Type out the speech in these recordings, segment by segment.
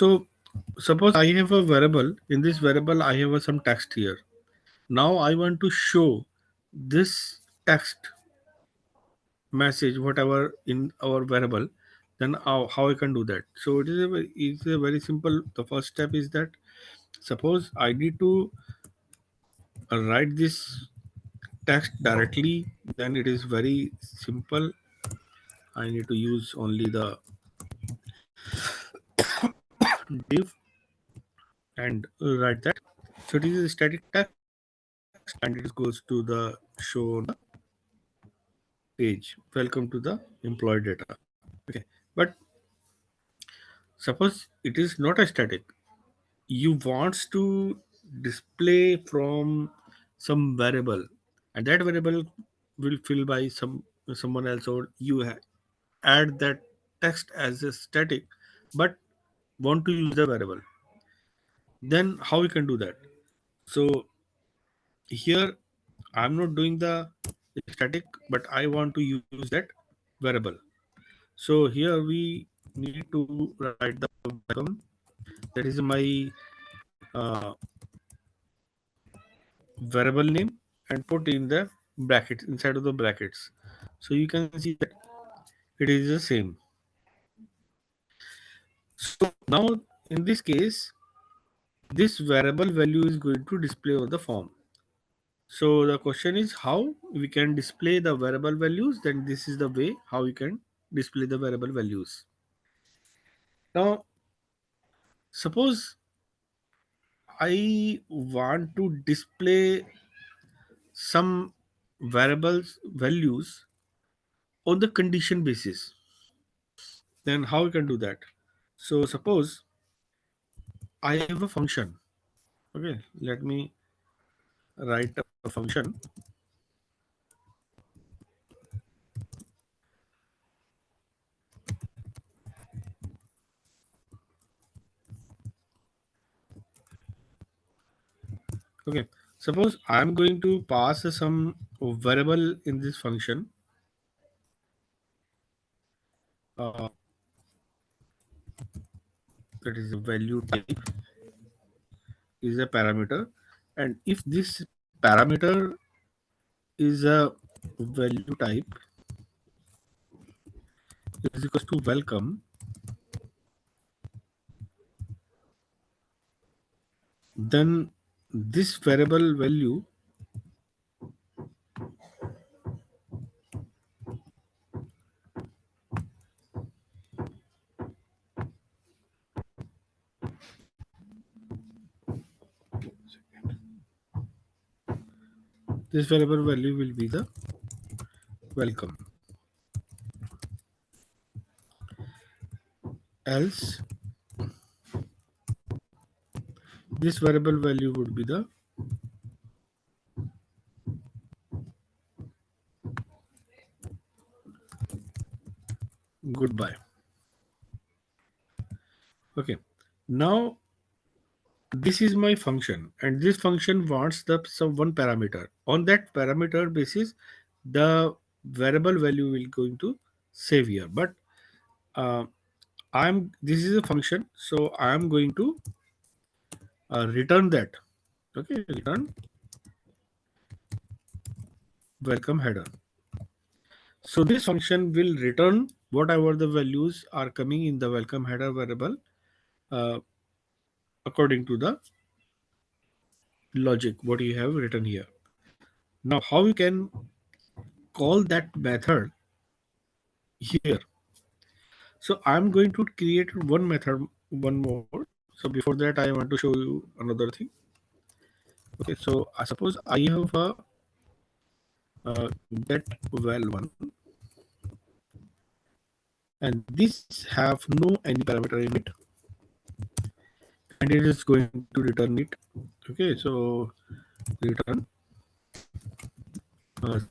So suppose I have a variable. In this variable, I have some text here. Now I want to show this text message, whatever in our variable. Then how I can do that? So it's a very simple. The first step is that suppose I need to write this text directly. Then it is very simple. I need to use only the div and write that. So it is a static text and it goes to the show on the page. Welcome to the employee data. Okay, but suppose it is not a static. You wants to display from some variable, and that variable will fill by someone else, or you add that text as a static, but want to use the variable. Then how we can do that? So here I'm not doing the static, but I want to use that variable. So here we need to write the welcome. That is my uh, variable name and put in the brackets inside of the brackets. So you can see that it is the same. So now in this case, this variable value is going to display on the form. So the question is how we can display the variable values. Then this is the way how we can display the variable values. Now suppose I want to display some variables values on the condition basis. Then how we can do that? So suppose I have a function. Okay, let me write a function. Okay, suppose I'm going to pass some variable in this function. Uh, that is a value type is a parameter, and if this parameter is a value type is equals to welcome, then this variable value this variable value will be the welcome. Else this variable value would be the goodbye. Okay, now this is my function, and this function wants the some one parameter. On that parameter basis, the variable value will going to save here. But uh, I'm this is a function, so I am going to return that. Okay, return welcome header. So this function will return whatever the values are coming in the welcome header variable uh, according to the logic what you have written here. Now how you can call that method here? So I'm going to create one method, one more. So before that, I want to show you another thing. Okay, so I suppose I have a get well one, and this have no any parameter in it, and it is going to return it. Okay, so return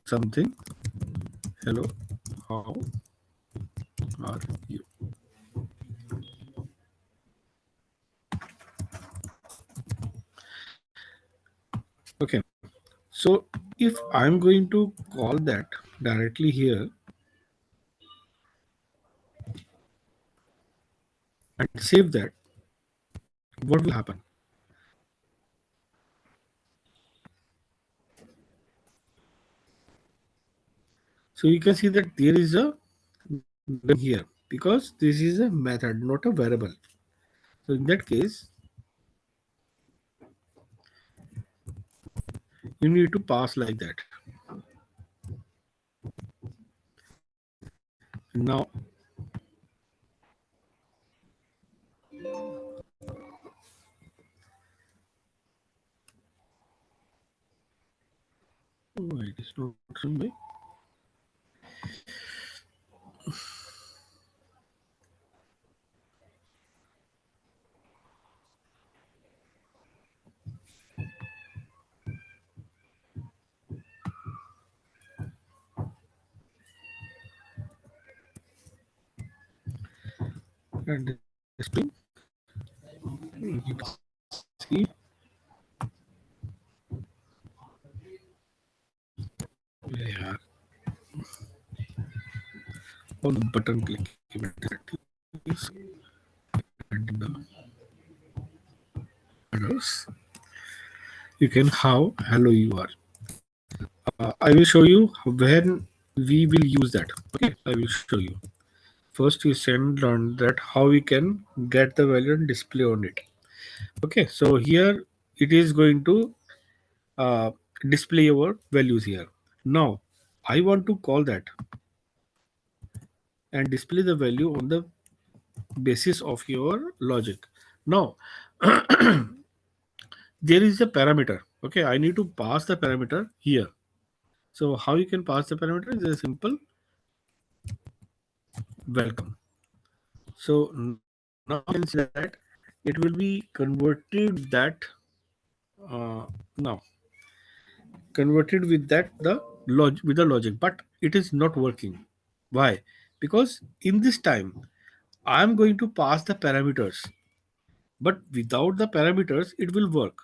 something. Hello, how are you? Okay, so if I'm going to call that directly here and save that, what will happen? So you can see that there is a here because this is a method, not a variable. So in that case, you need to pass like that. Now, oh, it is not showing me. And display, you can see we have all the button click event is and the others. You can how hello you are. I will show you when we will use that. Okay, I will show you. First, you send learn that how we can get the value and display on it. Okay, so here it is going to uh, display our values here. Now, I want to call that and display the value on the basis of your logic. Now, there is a parameter. Okay, I need to pass the parameter here. So how you can pass the parameter is a simple welcome. So now you can see that it will be converted that now converted with that the with the logic, but it is not working. Why? Because in this time I am going to pass the parameters, but without the parameters it will work.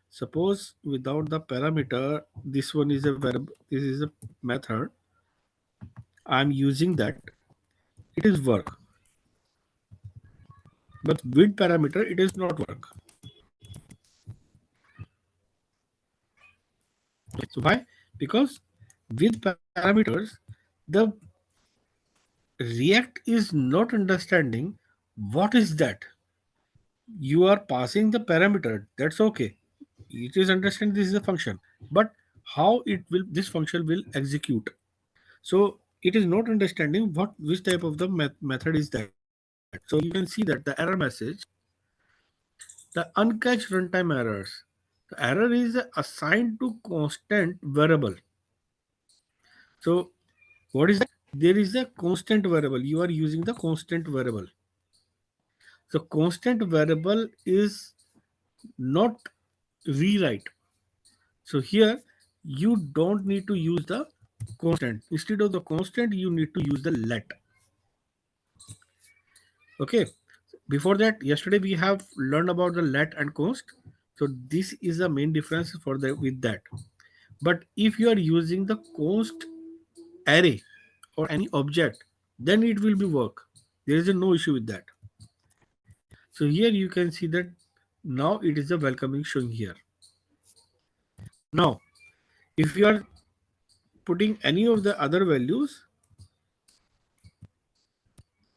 Suppose without the parameter, this one is a verb, this is a method. I'm using that. It is work, but with parameter it is not work. So why? Because with parameters, the React is not understanding what is that. You are passing the parameter. That's okay. It is understand this is a function, but how it will this function will execute. So it is not understanding what which type of the method is that. So you can see that the error message, the uncatch runtime errors. The error is assigned to constant variable. So what is that? There is a constant variable. You are using the constant variable. So constant variable is not rewrite. So here you don't need to use the constant. Instead of the constant, you need to use the let. Okay. Before that, yesterday we have learned about the let and const. So this is the main difference for the with that. But if you are using the const array or any object, then it will be work. There is no issue with that. So here you can see that now it is a welcoming showing here. Now, if you are putting any of the other values,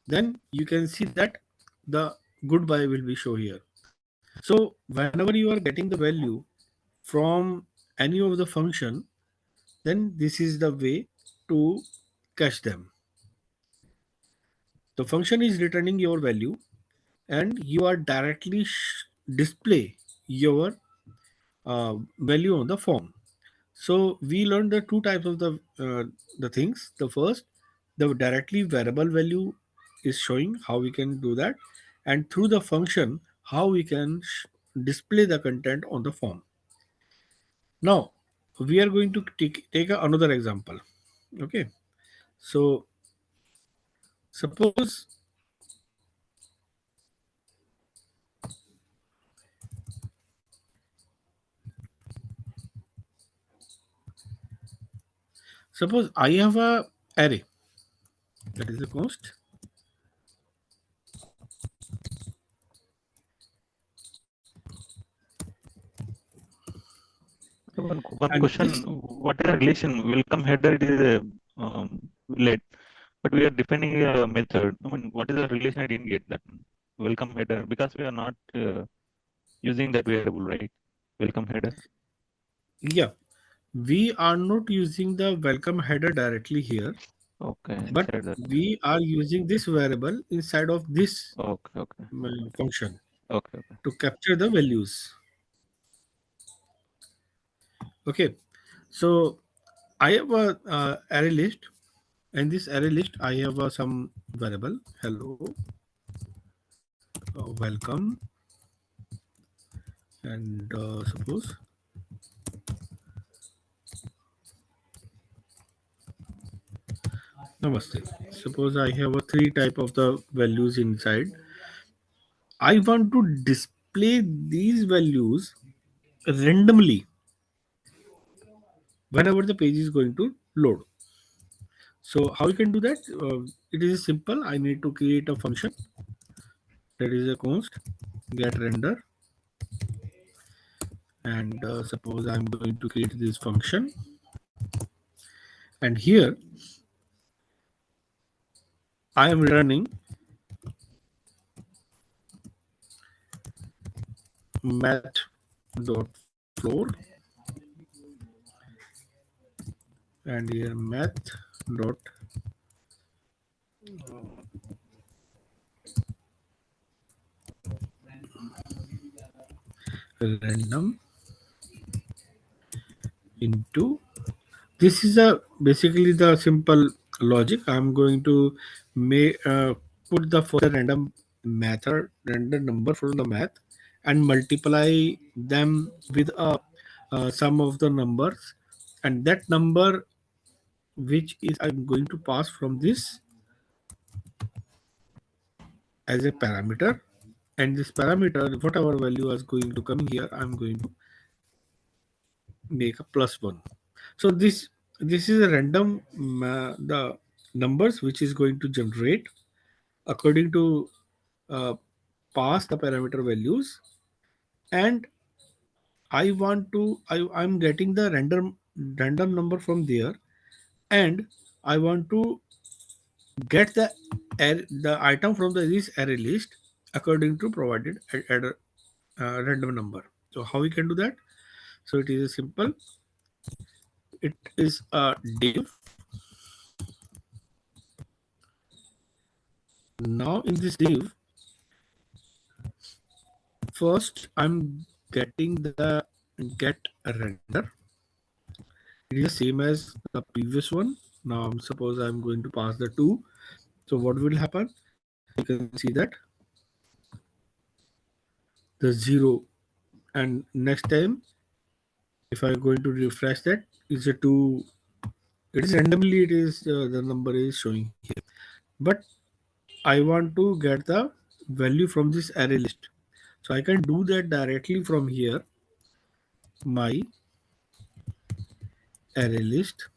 then you can see that the goodbye will be show here. So whenever you are getting the value from any of the function, then this is the way to catch them. The function is returning your value and you are directly display your value on the form. So we learned the two types of the things. The first, the directly variable value is showing how we can do that, and through the function how we can display the content on the form. Now we are going to take another example. Okay, so suppose suppose I have a array that is the const One And question: this, what is the relation? Welcome header it is late, but we are defining a method. I mean, what is the relation? I didn't get that. Welcome header, because we are not using that variable, right? Welcome header. yeah, we are not using the welcome header directly here, Okay, but inside that. we are using this variable inside of this Okay, okay, function okay, okay. to capture the values. Okay, so I have a array list, and this array list I have some variable hello, welcome, and suppose namaste. Suppose I have a three type of the values inside. I want to display these values randomly whenever the page is going to load. So how you can do that? It is simple. I need to create a function that is a const get render, and suppose I'm going to create this function, and here I am running math dot floor, and here math dot random into, this is a basically the simple logic. I'm going to make put the for the random method random number from the math and multiply them with a sum of the numbers, and that number which is I'm going to pass from this as a parameter, and this parameter whatever value is going to come here I'm going to make a plus one. So this is a random the numbers which is going to generate according to uh, pass the parameter values, and I want to I'm getting the random number from there, and I want to get the item from this array list according to provided random number. So how we can do that? So it is a simple. It is a div. Now in this div, first I'm getting the get render. It is the same as the previous one. Now suppose I'm going to pass the two. So what will happen? You can see that the zero, and next time if I'm going to refresh that, it's a two. It is randomly. It is the number is showing here, but I want to get the value from this array list. So I can do that directly from here. My array list,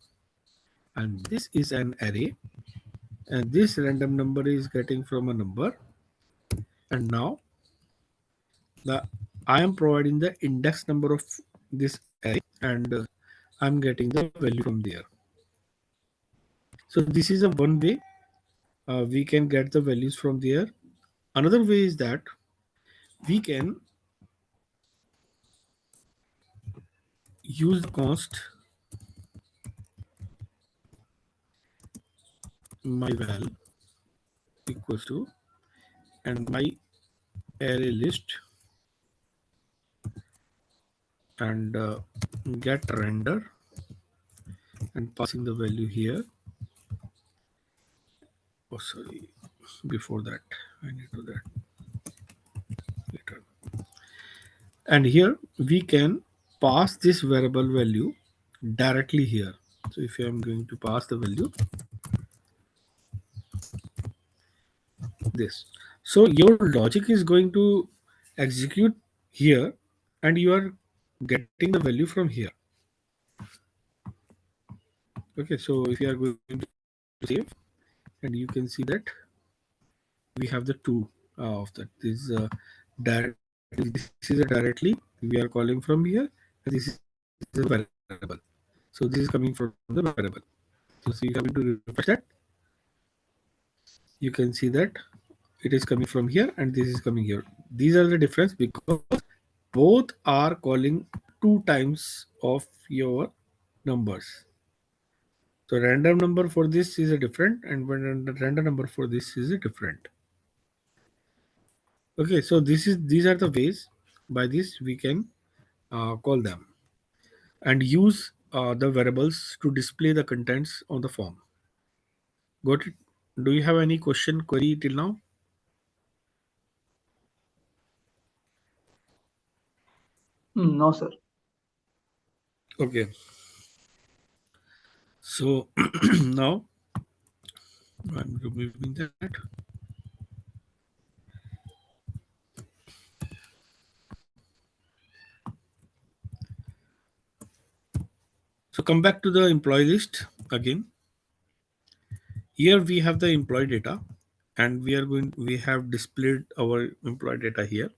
and this is an array, and this random number is getting from a number, and now the I am providing the index number of this array, and I'm getting the value from there. So this is a one way we can get the values from there. Another way is that we can use the const my val equals to and my array list and get render and passing the value here. Oh sorry, before that I need to do that later. And here we can pass this variable value directly here. So if I am going to pass the value this, so your logic is going to execute here, and you are getting the value from here. Okay, so if you are going to save, and you can see that we have the two of that. This directly, this is a directly we are calling from here, and this is a this is a variable. So this is coming from the variable. So if you come to refresh that, you can see that it is coming from here and this is coming here. These are the difference because both are calling two times of your numbers. So random number for this is a different, and when the random number for this is a different. Okay, so these are the ways by this we can call them and use the variables to display the contents on the form. Got it? Do you have any question query till now? No, sir. Okay, so now I'm removing that. So come back to the employee list again. Here we have the employee data, and we have displayed our employee data here.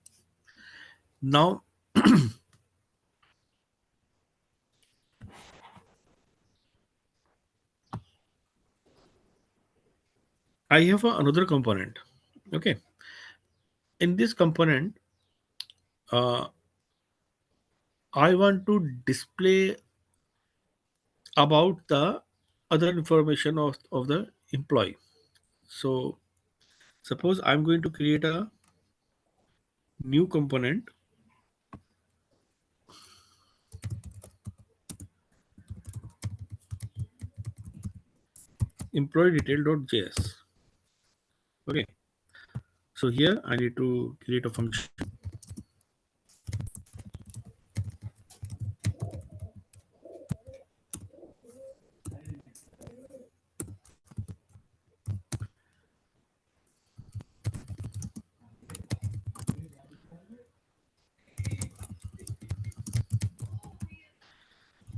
Now I have another component. Okay, in this component, uh, I want to display about the other information of the employee. So suppose I'm going to create a new component, employee detail.js. Okay, so here I need to create a function.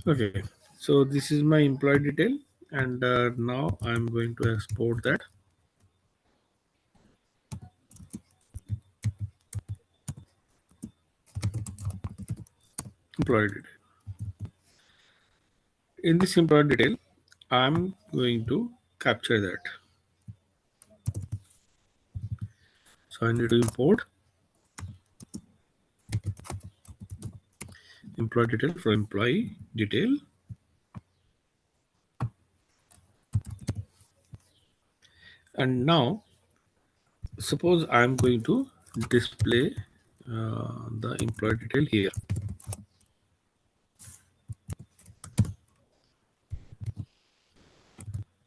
Okay, so this is my employee detail, and now I'm going to export that employee detail. In this employee detail, I'm going to capture that. So I need to import employee detail from employee detail, and now suppose I'm going to display the employee detail here.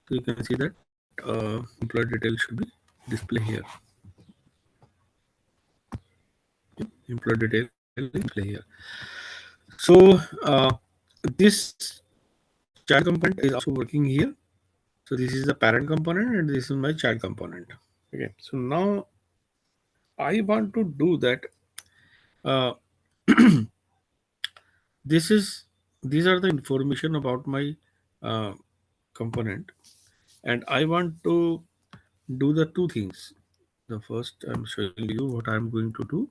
So you can see that employee detail should be display here. Employee detail is display here. So this child component is also working here. So this is the parent component and this is my child component. Okay. So now I want to do that. Uh, this is these are the information about my uh, component, and I want to do the two things. The first, I'm showing you what I'm going to do.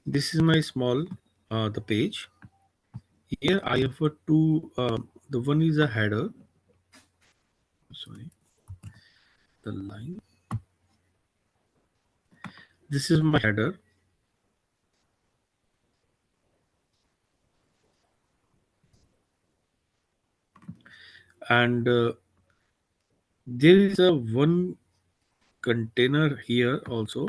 This is my small the page. Here I have a two. The one is a header. Sorry, the line. This is my header, and there is a one container here also,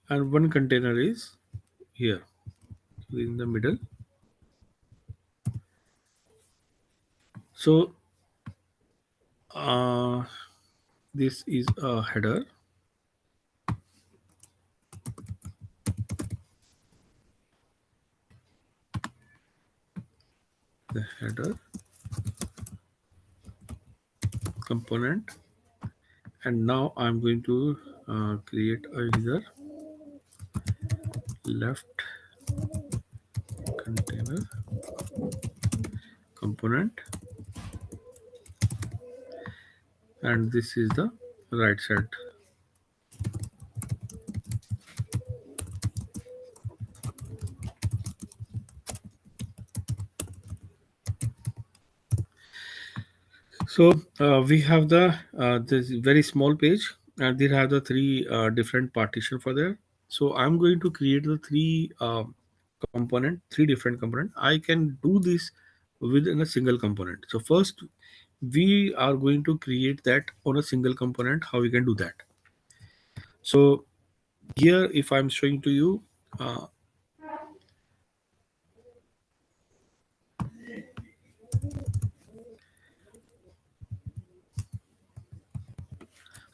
and one container is here in the middle. So uh, this is a header, the header, component, and now I'm going to create a either left container component, and this is the right side. So we have the this very small page, and they have the three different partition for there. So I'm going to create the three different component. I can do this within a single component. So first, we are going to create that on a single component. How we can do that? So here, if I'm showing to you, uh,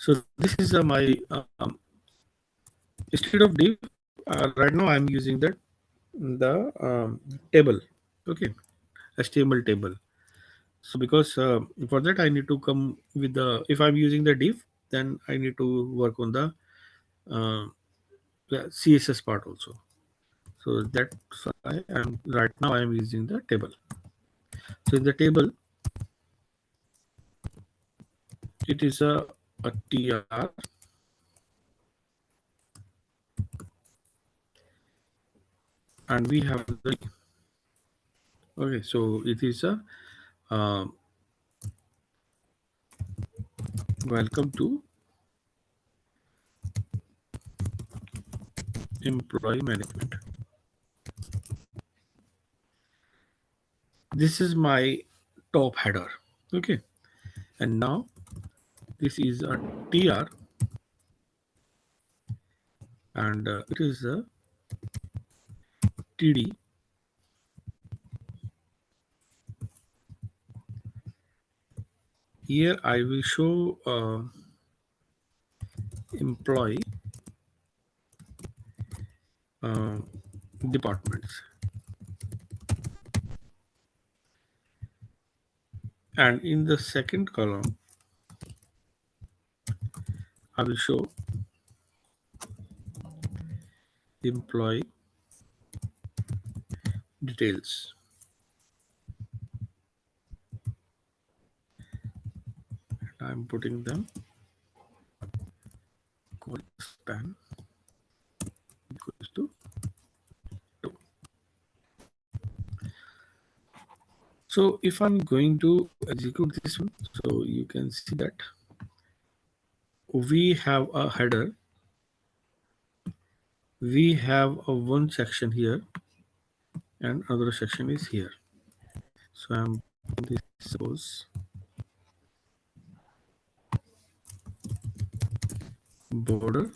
so this is my instead of div. Right now, I'm using the table. Okay, HTML table. So because for that I need to come with the, if I'm using the div, then I need to work on uh, the CSS part also. So that's why I'm right now I'm using the table. So in the table, it is a tr, and we have the, okay. So it is a uh, welcome to employee management. This is my top header. Okay, and now this is a tr, and it is a td. Here I will show employee uh, departments, and in the second column I will show employee details. I'm putting them called span equals to 2. So if I'm going to execute this one, so you can see that we have a header, we have a one section here, and another section is here. So I'm this suppose border.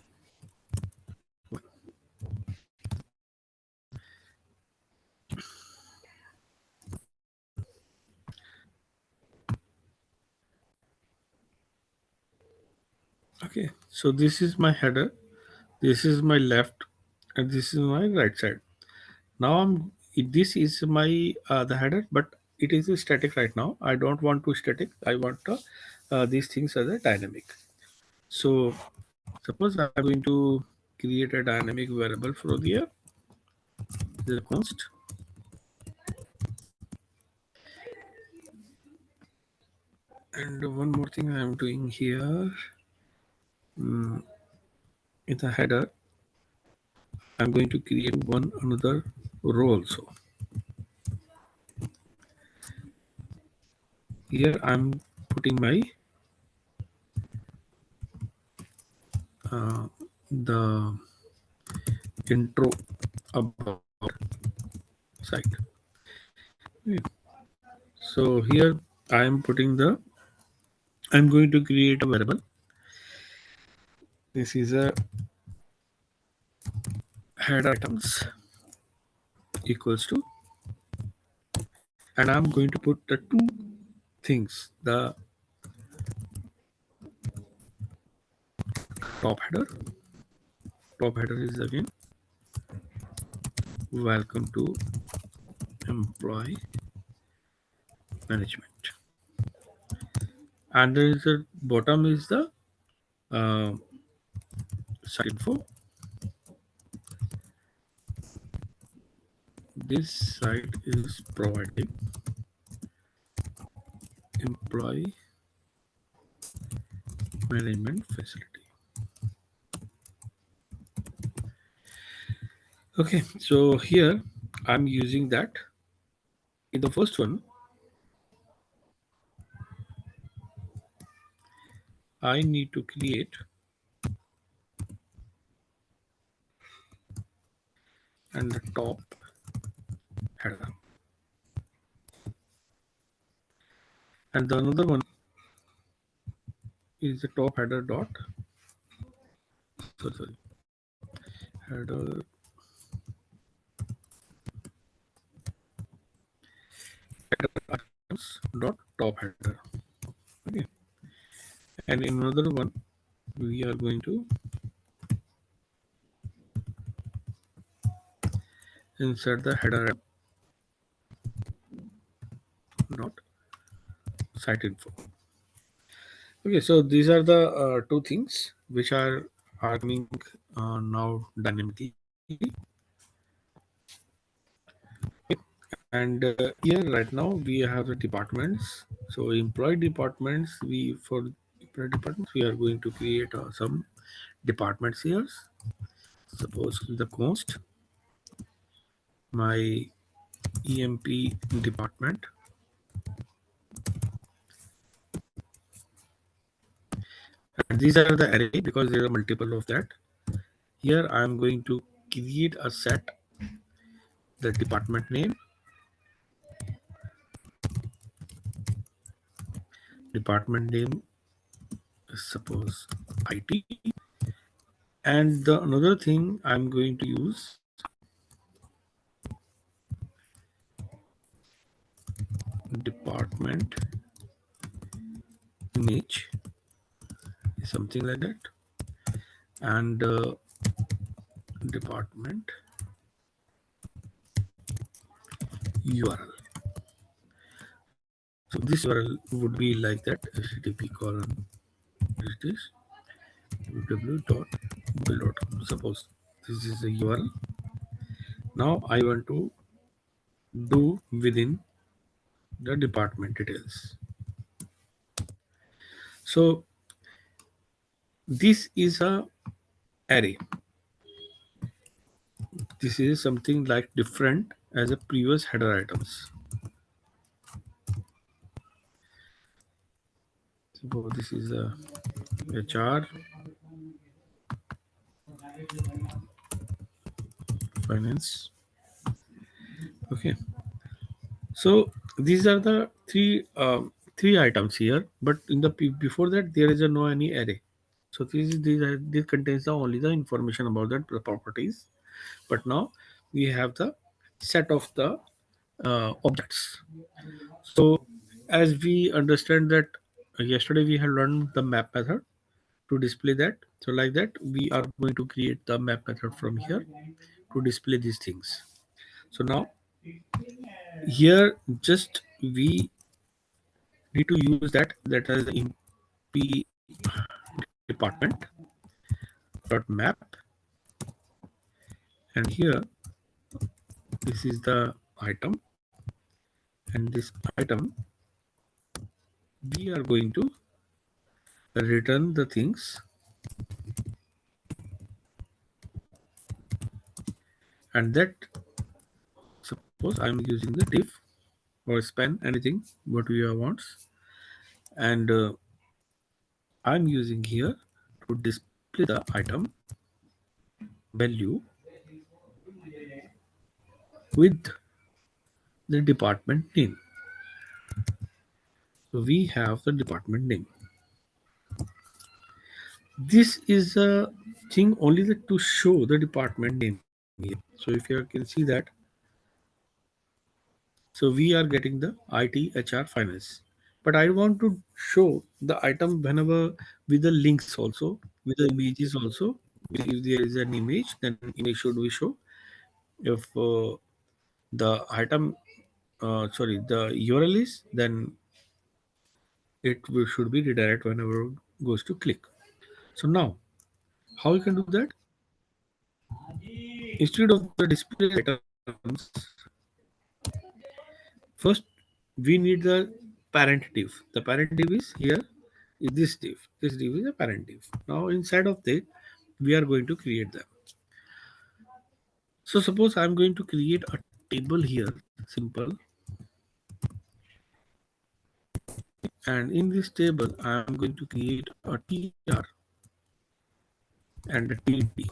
Okay, so this is my header, this is my left, and this is my right side. Now this is my the header, but it is static right now. I don't want to static. I want these things as a dynamic. So suppose I'm going to create a dynamic variable for here, the const, and one more thing I'm doing here, in the header I'm going to create one another row also. Here I'm putting my the intro about site. Okay. So here I am putting the, I'm going to create a variable. This is a header items equals to, and I'm going to put the two things. The top header, top header is again welcome to employee management, and there is the bottom is the uh, site info. This site is providing employee management facility. Okay, so here I'm using that. In the first one, I need to create and the top header, and the another one is the top header dot. Sorry, header items dot top header. Okay, and in another one we are going to insert the header dot site info. Okay, so these are the two things which are coming now dynamically. And here right now we have the departments. So employee departments, we for employee departments we are going to create some departments here. Suppose the cost, my EMP department, and these are the array because there are multiple of that. Here I am going to create a set, the department name, suppose IT, and the another thing I'm going to use department image, something like that, and department URL. So this URL would be like that: http colon is this www.google.com. Suppose this is the URL. Now I want to do within the department details. So this is a array. This is something like different as a previous header items. So this is a HR finance. Okay, so these are the three items here, but in the before that there is a no any array. So this contains the only the information about the properties, but now we have the set of the objects. So as we understand that yesterday we had learned the map method to display that. So like that we are going to create the map method from here to display these things. So now here just we need to use that as the MP department dot map, and here this is the item, and this item we are going to return the things, and that suppose I'm using the div or span anything what we wants, and I'm using here to display the item value with the department name. So we have the department name. This is a thing only that to show the department name here. So if you can see that, so we are getting the IT HR finance, but I want to show the item whenever with the links also, with the images also. If there is an image, then image should we show. If the item, sorry, the URL is, then should be redirect whenever it goes to click. So now, how you can do that? Instead of the display items, first we need the parent div. The parent div is here, is this div. This div is a parent div. Now inside of that, we are going to create them. So suppose I'm going to create a table here, simple, and in this table I'm going to create a tr and a td.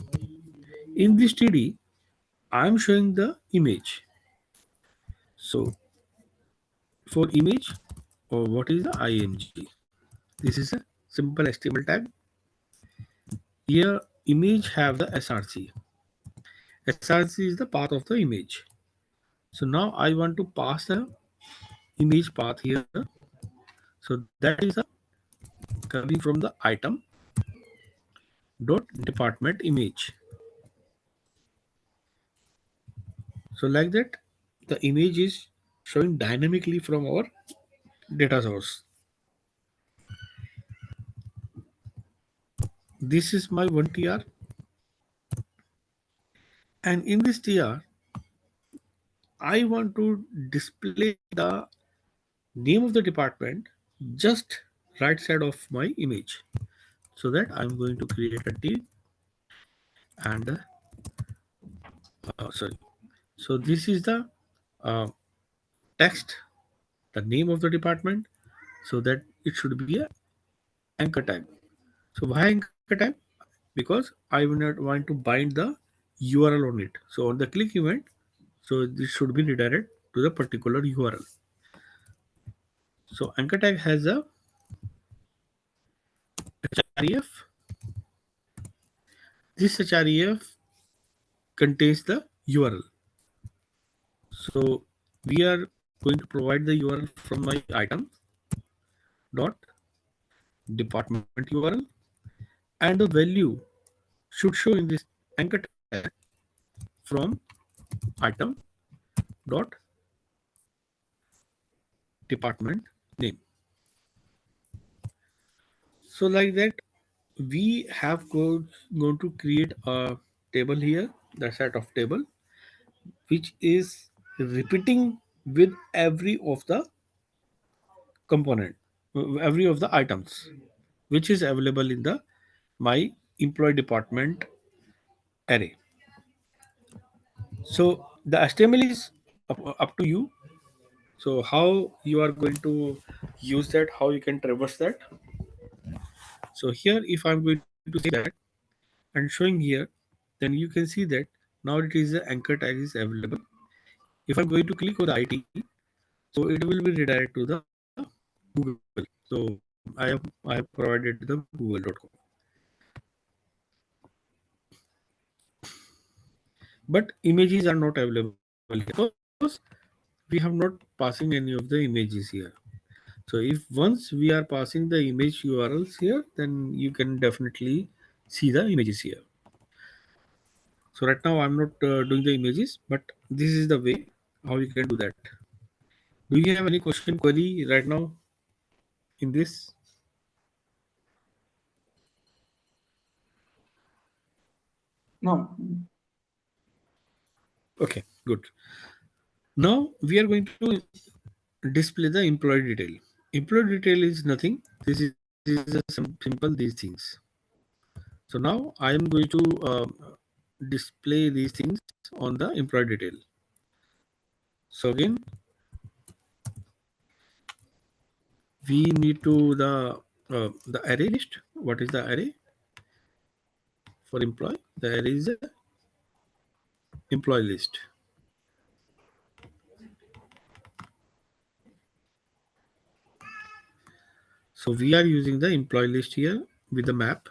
In this td, I'm showing the image. So for image, or what is the img? This is a simple HTML tag. Here image have the src. src is the path of the image. So now I want to pass the image path here. So that is the coming from the item dot department image. So like that, the image is showing dynamically from our data source. This is my one tr, and in this tr I want to display the name of the department just right side of my image. So that I'm going to create a t and sorry. So this is the uh, text, the name of the department, so that it should be a anchor tag. So why anchor tag? Because I will not want to bind the URL on it. So on the click event, so this should be redirected to the particular URL. So anchor tag has a href. This href contains the URL. So we are going to provide the URL from my item dot department URL, and the value should show in this anchor tag from item dot department name. So like that, we have going to create a table here, the set of table, which is repeating with every of the component, every of the items, which is available in the my employee department array. So the HTML is up to you. So how you are going to use that, how you can traverse that. So here, if I'm going to say that and showing here, then you can see that now it is the anchor tag is available. If I'm going to click on the IT, so it will be redirected to the Google. So I have provided the google.com. But images are not available here because we have not passing any of the images here. So if once we are passing the image URLs here, then you can definitely see the images here. So right now I'm not doing the images, but this is the way how you can do that. Do you have any question query right now in this? No. Okay, good. Now we are going to display the employee detail. Employee detail is nothing. This is a simple these things. So now I am going to display these things on the employee detail. So again, we need to the array list. What is the array for employee? The array is a employee list. So we are using the employee list here with the map.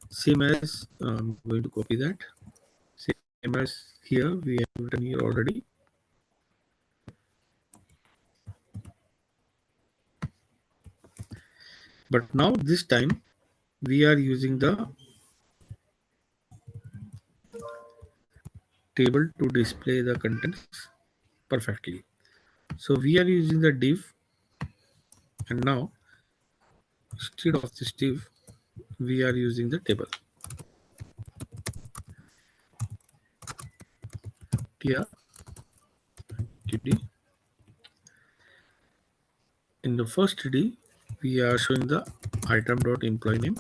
Same as I'm going to copy that. Same as here we have written here already. But now this time we are using the table to display the contents perfectly. So we are using the div And now, instead of this div, we are using the table. Tr td. In the first td, we are showing the item dot employee name.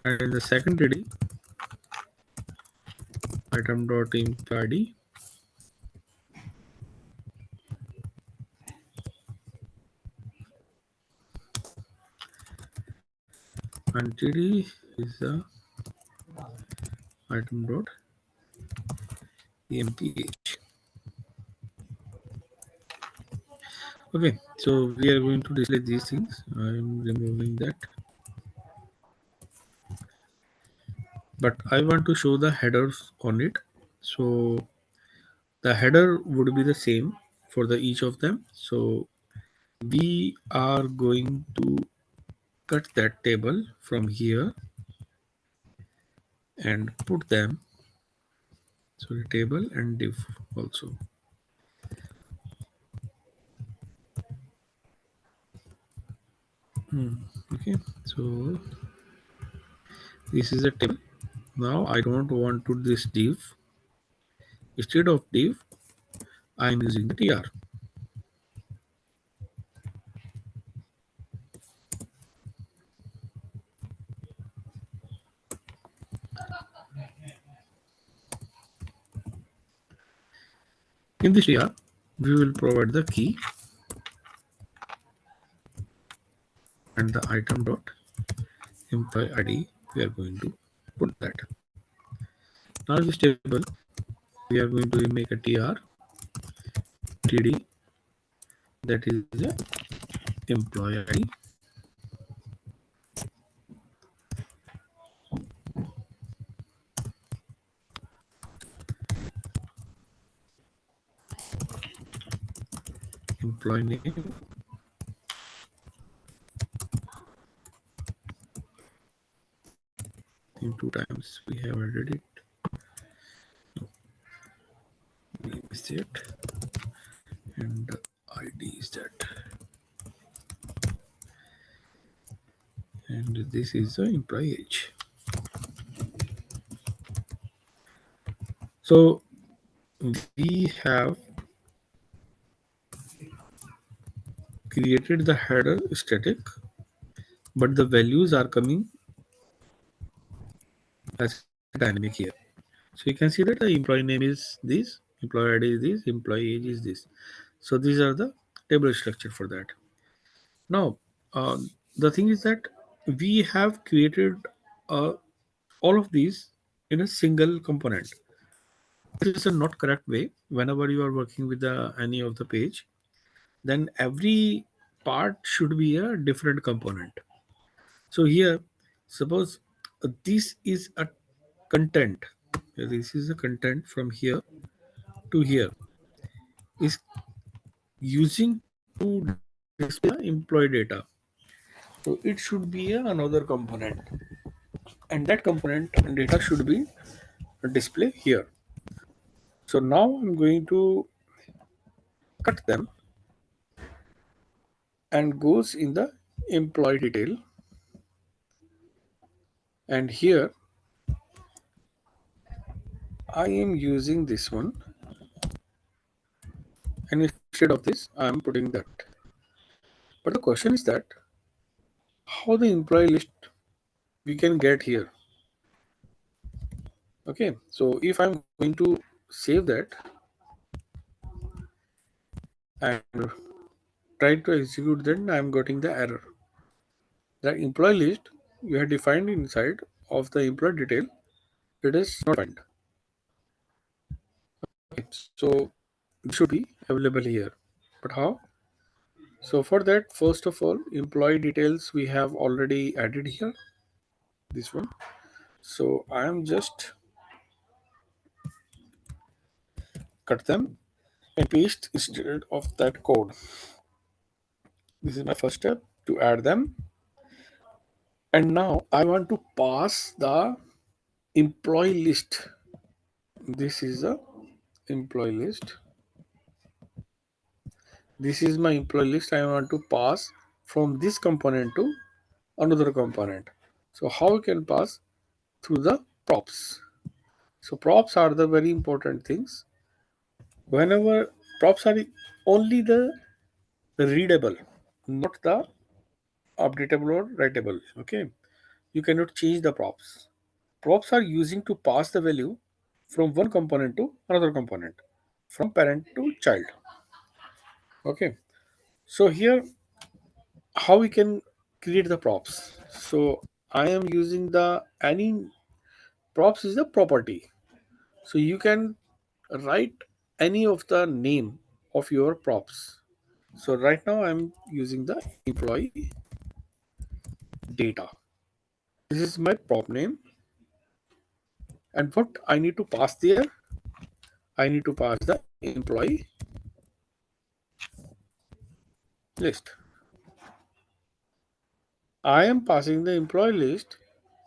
And in the second td, item dot employee ID. And td is the item dot emph. Okay, so we are going to display these things. I am removing that, but I want to show the headers on it. So the header would be the same for the each of them. So we are going to cut that table from here and put them, so the table and div also. Okay, so this is a table. Now I don't want to this div. Instead of div, I am using the tr. In this tr, we will provide the key and the item dot employee ID. We are going to put that. Now in this table, we are going to make a tr td, that is the employee ID. Employee name. In two times we have added it. Name is that, and ID is that, and this is the employee age. So we have created the header static, but the values are coming as dynamic here. So you can see that the employee name is this, employee ID is this, employee age is this. So these are the table structure for that. Now, the thing is that we have created uh, all of these in a single component. This is a not correct way. Whenever you are working with any of the page, then every part should be a different component. So here, suppose this is a content. This is a content from here to here is using to display employee data. So it should be another component, and that component and data should be display here. So now I'm going to cut them and goes in the employee detail, and here I am using this one, and instead of this I am putting that. But the question is that how the employee list we can get here. Okay, so if I'm going to save that and try to execute, then I'm getting the error. The employee list you have defined inside of the employee detail, it is not defined. Okay, so it should be available here. But how? So for that, first of all, employee details we have already added here. This one. So I am just cut them and paste instead of that code. This is my first step to add them. And now I want to pass the employee list. This is the employee list. This is my employee list. I want to pass from this component to another component. So how we can pass? Through the props. So props are the very important things. Whenever props are only the readable, not the updatable or writable. Okay, you cannot change the props. Props are using to pass the value from one component to another component, from parent to child. Okay, so here how we can create the props. So I am using the any props is the property. So you can write any of the name of your props. So right now I'm using the employee data. This is my prop name, and what I need to pass there, I need to pass the employee list. I am passing the employee list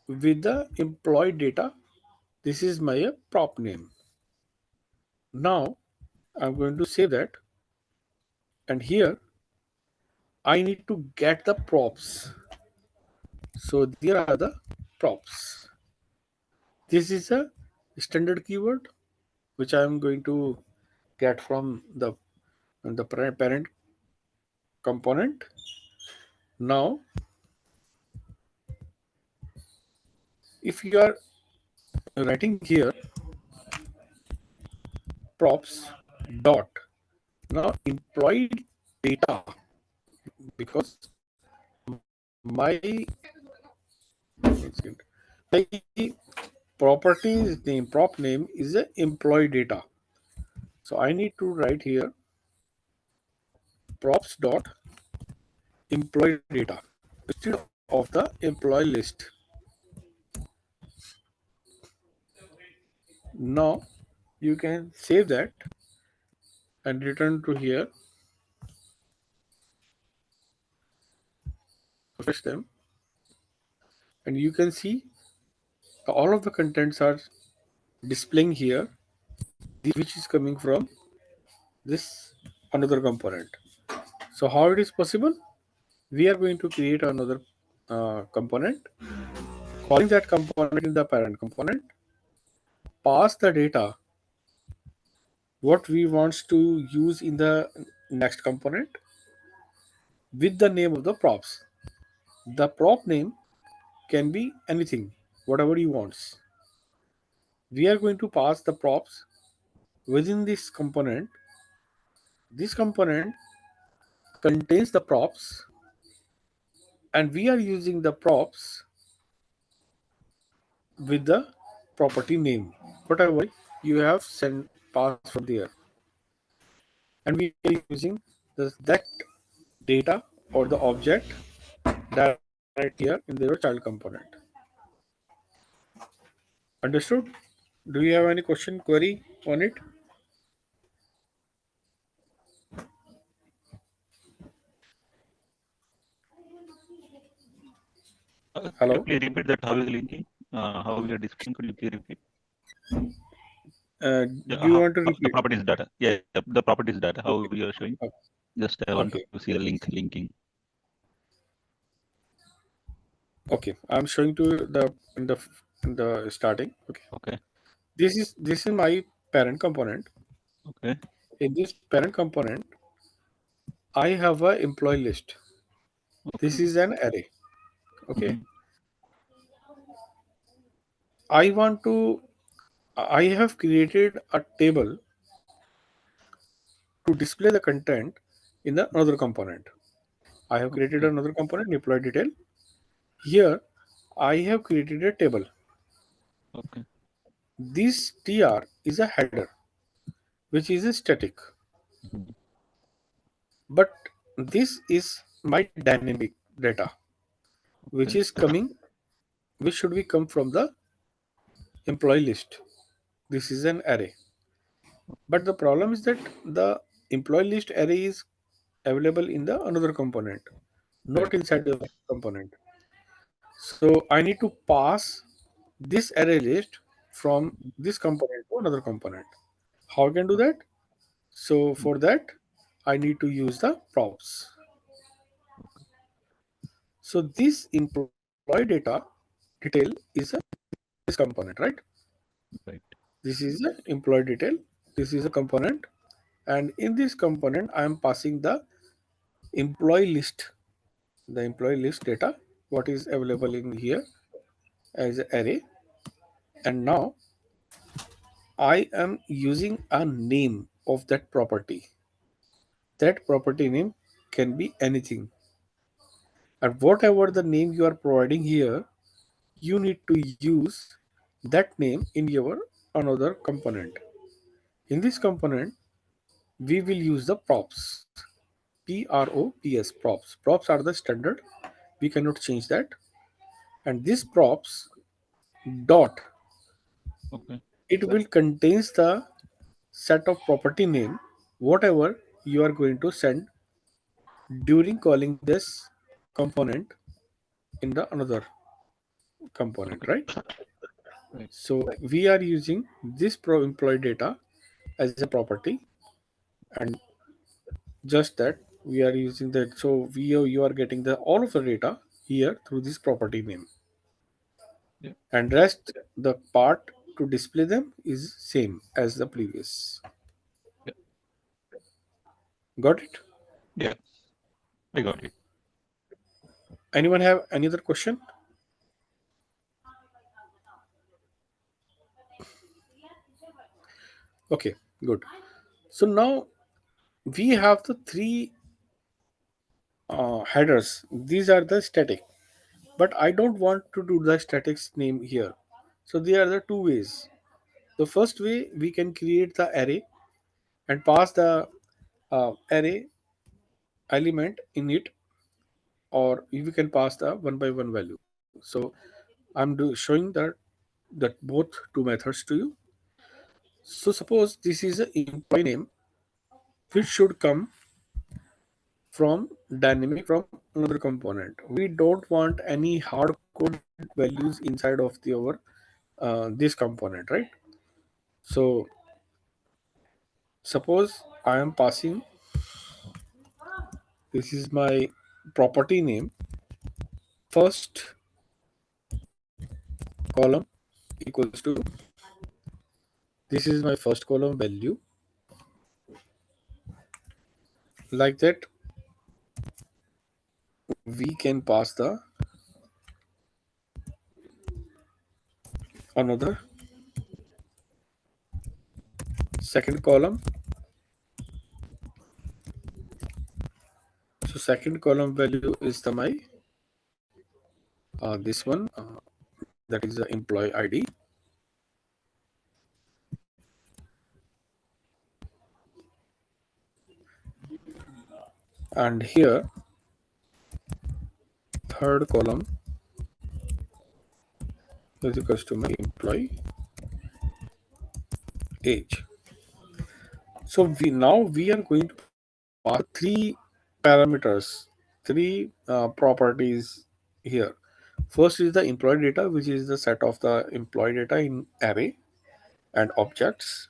with the employee data. This is my prop name. Now I'm going to save that, and here I need to get the props. So there are the props. This is a standard keyword which I am going to get from the parent component. Now, if you are writing here props dot now employee data, because my my properties name prop name is a employee data. So I need to write here props dot employee data instead of the employee list. Now you can save that and return to here, refresh them, and you can see all of the contents are displaying here, which is coming from this another component. So how it is possible? We are going to create another component, calling that component in the parent component, pass the data what we wants to use in the next component with the name of the props. The prop name can be anything, whatever you want. We are going to pass the props within this component. This component contains the props, and we are using the props with the property name, whatever you have sent pass from there, and we are using that data or the object directly here in their child component. Understood? Do you have any question, query on it? Could you Hello. please repeat that? How is linking? How we are displaying? Could you please repeat? Do Yeah, you want to the repeat? properties data. Yeah, the properties data. How Okay. we are showing? Okay. Just I want Okay. to see the linking. Okay. I'm showing to the in the starting. Okay. Okay. This is my parent component. Okay. In this parent component, I have a employee list. Okay. This is an array. Okay. Mm-hmm. I want to. I have created a table to display the content in the another component. I have created Okay. another component, employee detail. Here, I have created a table. Okay. This tr is a header, which is a static, Mm-hmm. but this is my dynamic data, which Okay. is coming, which should be come from the employee list. This is an array, but the problem is that the employee list array is available in the another component, not Right. inside the component. So I need to pass this array list from this component to another component. How I can do that? So for that, I need to use the props. So this employee data detail is a this component, right? Right. This is the employee detail. This is a component, and in this component, I am passing the employee list, the employee list data, what is available in here as an array. And now I am using a name of that property. That property name can be anything. And whatever the name you are providing here, you need to use that name in your another component. In this component, we will use the props. Props. Props are the standard. We cannot change that. And this props dot, Okay. it will contains the set of property name whatever you are going to send during calling this component in the another component, Okay. right? Right. So we are using this pro employee data as a property, and just that we are using that. So you are getting the all of the data here through this property name, Yeah. and rest the part to display them is same as the previous. Yeah. Got it? Yeah. I got it. Anyone have any other question? Okay, good. So now we have the three headers. These are the static, but I don't want to do the statics name here. So there are the two ways. The first way, we can create the array and pass the array element in it, or we can pass the one by one value. So showing that both two methods to you. So suppose this is an employee name which should come from dynamic from another component. We don't want any hard coded values inside of our this component, right? So suppose I am passing, this is my property name, first column equals to, this is my first column value, like that we can pass the another second column. So second column value is the my this one, that is the employee ID. And here third column is equals to my employee age. So we are going to pass three parameters, three properties here. First is the employee data, which is the set of the employee data in array and objects.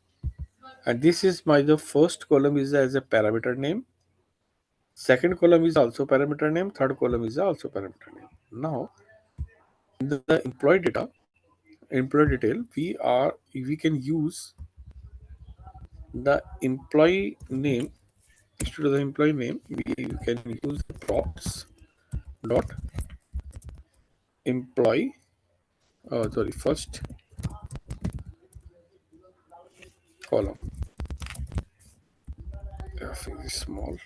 And this is my the first column is as a parameter name. Second column is also parameter name. Third column is also parameter name. Now in the employee detail, we can use the employee name. Instead of the employee name, we can use the props dot employee, sorry, first column. F is small,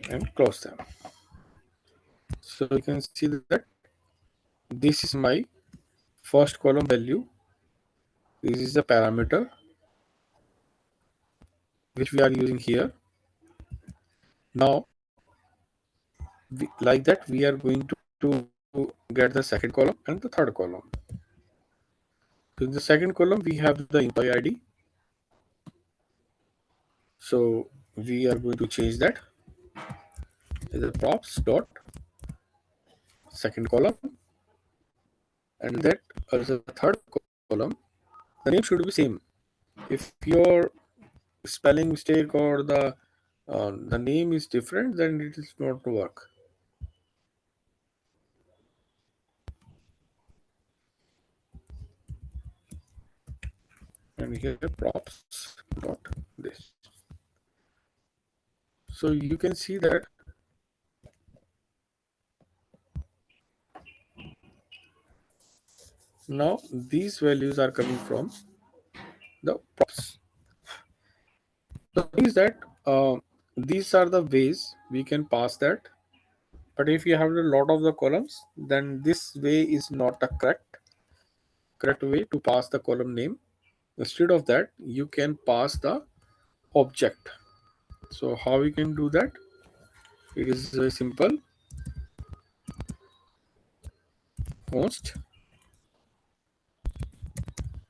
and close them. So you can see that this is my first column value. This is the parameter which we are using here. Now like that we are going to get the second column and the third column. So in the second column we have the employee ID. So we are going to change that. is a props dot second column, and that as a third column, the name should be same. If your spelling mistake or the name is different, then it is not work. And here props dot this. So you can see that now these values are coming from the props. The thing is that these are the ways we can pass that. But if you have a lot of the columns, then this way is not a correct way to pass the column name. Instead of that, you can pass the object. So how we can do that? It is very simple. Const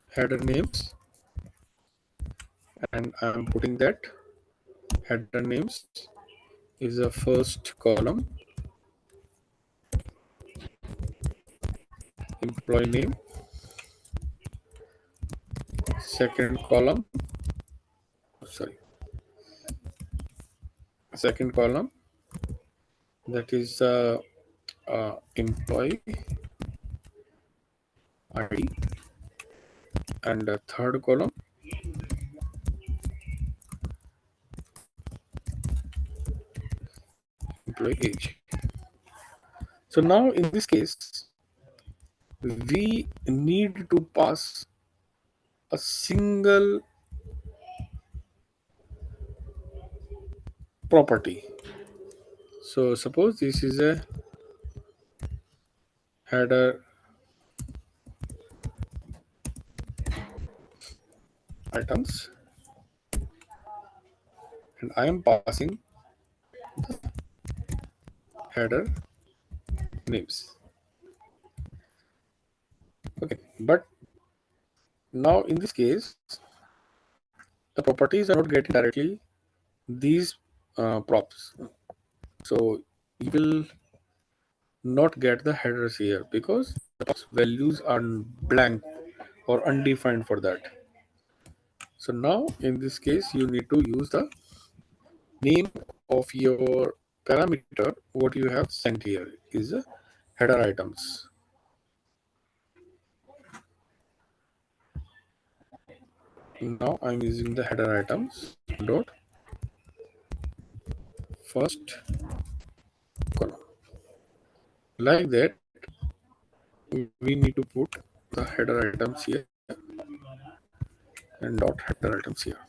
header names, and I'm putting that header names is the first column, employee name, second column, sorry, second column, that is employee ID, and the third column, employee age. So now in this case, we need to pass a single property. So suppose this is a header items, and I am passing header names. Okay, but now in this case, the properties are not getting directly these props. So you will not get the headers here because the values are blank or undefined for that. So now in this case, you need to use the name of your parameter. What you have sent here is a header items. Now I'm using the header items dot first column. Like that, we need to put the header items here and dot header items here.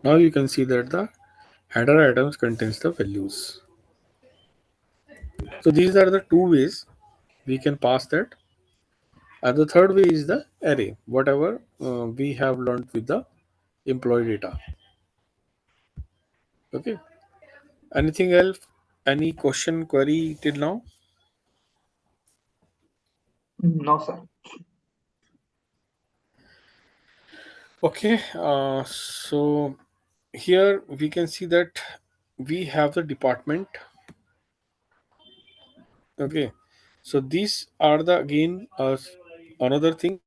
Now you can see that the header items contains the values. So these are the two ways we can pass that. And the third way is the array, whatever we have learned with the employee data. Okay. Anything else? Any question, query till now? No, sir. Okay. So here we can see that we have the department. Okay. So these are the again another thing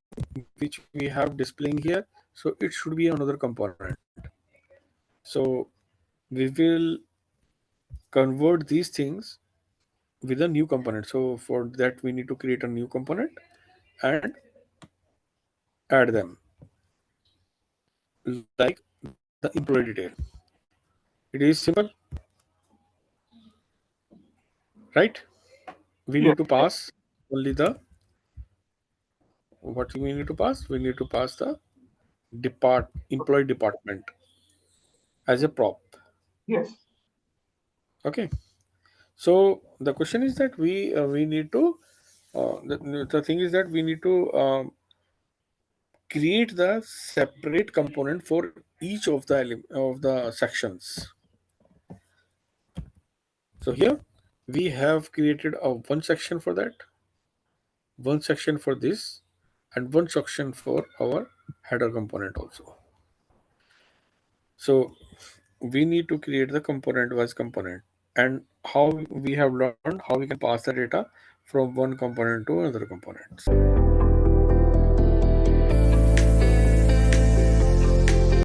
which we have displaying here. So it should be another component. So we will convert these things with a new component. So for that we need to create a new component and add them like the employee detail. It is simple, right? We Yes. need to pass only the what we need to pass. We need to pass the employee department as a prop. Yes. Okay. So the question is that we need to the thing is that we need to create the separate component for each of the of the sections. So here we have created a one section for that, one section for this, and one section for our header component also. So we need to create the component wise component, and how we have learned how we can pass the data from one component to another component.